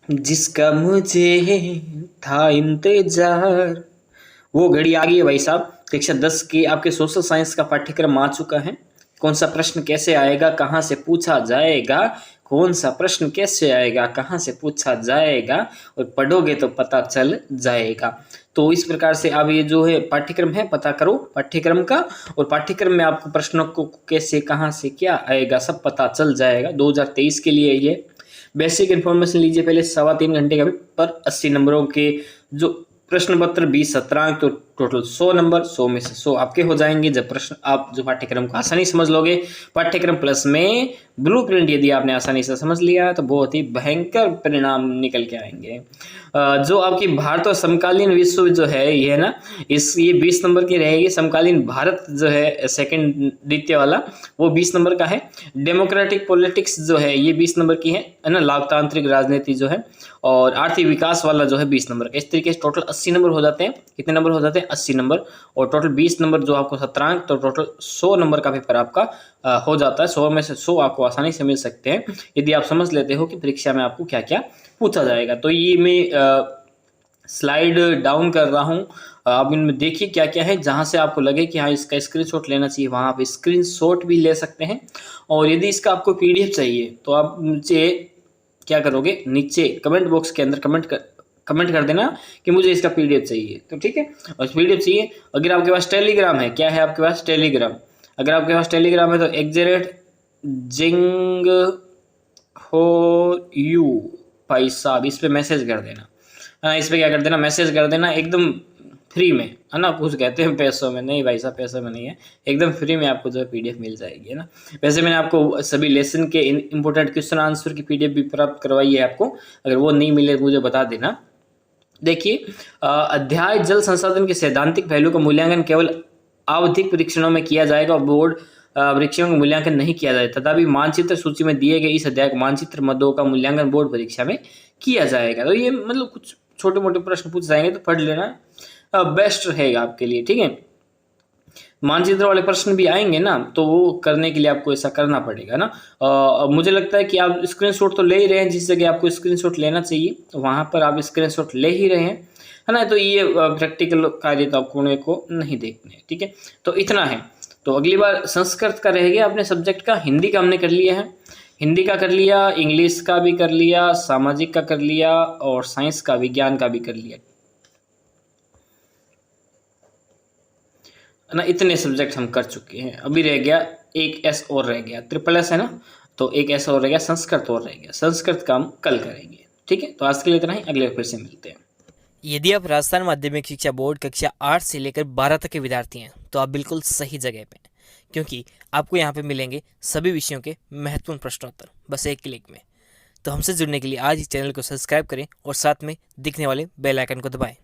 जिसका मुझे था इंतजार, वो घड़ी आ गई है भाई साहब। कक्षा 10 की आपके सोशल साइंस का पाठ्यक्रम आ चुका है। कौन सा प्रश्न कैसे आएगा, कहाँ से पूछा जाएगा, कौन सा प्रश्न कैसे आएगा, कहाँ से पूछा जाएगा, और पढ़ोगे तो पता चल जाएगा। तो इस प्रकार से आप ये जो है पाठ्यक्रम है पता करो पाठ्यक्रम का, और पाठ्यक्रम में आपको प्रश्नों को कैसे कहाँ से क्या आएगा सब पता चल जाएगा। 2023 के लिए ये बेसिक इन्फॉर्मेशन लीजिए पहले। 3.25 घंटे का पेपर, 80 नंबरों के जो प्रश्न पत्र, 20 सत्रांक, तो टोटल 100 नंबर, 100 में से 100 आपके हो जाएंगे जब प्रश्न आप जो पाठ्यक्रम को आसानी समझ लोगे। पाठ्यक्रम प्लस में ब्लूप्रिंट यदि आपने आसानी से समझ लिया तो बहुत ही भयंकर परिणाम निकल के आएंगे। जो आपकी भारत और समकालीन विश्व जो है ये है ना, ये 20 नंबर की रहेगी। समकालीन भारत जो है सेकंड द्वितीय वाला, वो 20 नंबर का है। डेमोक्रेटिक पॉलिटिक्स जो है ये 20 नंबर की है ना, लोकतांत्रिक राजनीति जो है। और आर्थिक विकास वाला जो है 20 नंबर का। इस तरीके से टोटल 80 नंबर हो जाते हैं। कितने नंबर हो जाते हैं? 80 नंबर। और टोटल 20 नंबर जो आपको सत्रांक, तो टोटल 100 नंबर का पेपर आपका हो जाता है। 100 में से 100 आपको आसानी से मिल सकते हैं यदि आप समझ लेते हो कि परीक्षा में आपको क्या क्या पूछा जाएगा। तो ये मैं स्लाइड डाउन कर रहा हूँ, आप इनमें देखिए क्या क्या है। जहाँ से आपको लगे कि हाँ इसका स्क्रीनशॉट लेना चाहिए, वहाँ आप स्क्रीनशॉट भी ले सकते हैं। और यदि इसका आपको पीडीएफ चाहिए तो आप मुझे क्या करोगे, नीचे कमेंट बॉक्स के अंदर कमेंट कर देना कि मुझे इसका पीडीएफ चाहिए, तो ठीक है। और पीडीएफ चाहिए, अगर आपके पास टेलीग्राम है, क्या है आपके पास? टेलीग्राम। अगर आपके पास टेलीग्राम है तो @जिंग हो यू भाई साहब इस पे मैसेज कर देना, है ना। इस पे क्या कर देना, मैसेज कर देना, एकदम फ्री में, है ना। कुछ कहते हैं पैसों में, नहीं भाई साहब पैसों में नहीं है, एकदम फ्री में आपको जो है पीडीएफ मिल जाएगी, है ना। वैसे मैंने आपको सभी लेसन के इंपोर्टेंट क्वेश्चन आंसर की पीडीएफ भी प्राप्त करवाई है आपको। अगर वो नहीं मिले तो मुझे बता देना। देखिए, अध्याय जल संसाधन के सैद्धांतिक पहलू का मूल्यांकन केवल आवधिक परीक्षणों में किया जाएगा और बोर्ड परीक्षाओं का मूल्यांकन नहीं किया जाए। तथापि मानचित्र सूची में दिए गए इस अध्याय मानचित्र मदों का मूल्यांकन बोर्ड परीक्षा में किया जाएगा। तो ये मतलब कुछ छोटे मोटे प्रश्न पूछ जाएंगे तो पढ़ लेना बेस्ट रहेगा आपके लिए, ठीक है। मानचित्र वाले प्रश्न भी आएंगे ना, तो वो करने के लिए आपको ऐसा करना पड़ेगा ना। मुझे लगता है कि आप स्क्रीनशॉट तो ले ही रहे हैं, जिस जगह आपको स्क्रीनशॉट लेना चाहिए तो वहां पर आप स्क्रीनशॉट ले ही रहे हैं, है ना। तो ये प्रैक्टिकल कार्य तो आपको को नहीं देखने, ठीक है। तो इतना है। तो अगली बार संस्कृत का रह गया अपने सब्जेक्ट का। हिंदी का हमने कर लिया है, हिंदी का कर लिया, इंग्लिश का भी कर लिया, सामाजिक का कर लिया, और साइंस का, विज्ञान का भी कर लिया, ना। इतने सब्जेक्ट हम कर चुके हैं। अभी रह गया एक एस और रह गया, ट्रिपल एस है ना, तो एक एस और रह गया, संस्कृत और रह गया। संस्कृत का हम कल करेंगे, ठीक है। तो आज के लिए इतना ही, अगले फिर से मिलते हैं। यदि आप राजस्थान माध्यमिक शिक्षा बोर्ड कक्षा 8 से लेकर 12 तक के विद्यार्थी हैं तो आप बिल्कुल सही जगह पे हैं, क्योंकि आपको यहाँ पे मिलेंगे सभी विषयों के महत्वपूर्ण प्रश्नोत्तर बस एक क्लिक में। तो हमसे जुड़ने के लिए आज ही चैनल को सब्सक्राइब करें और साथ में दिखने वाले बेल आइकन को दबाएं।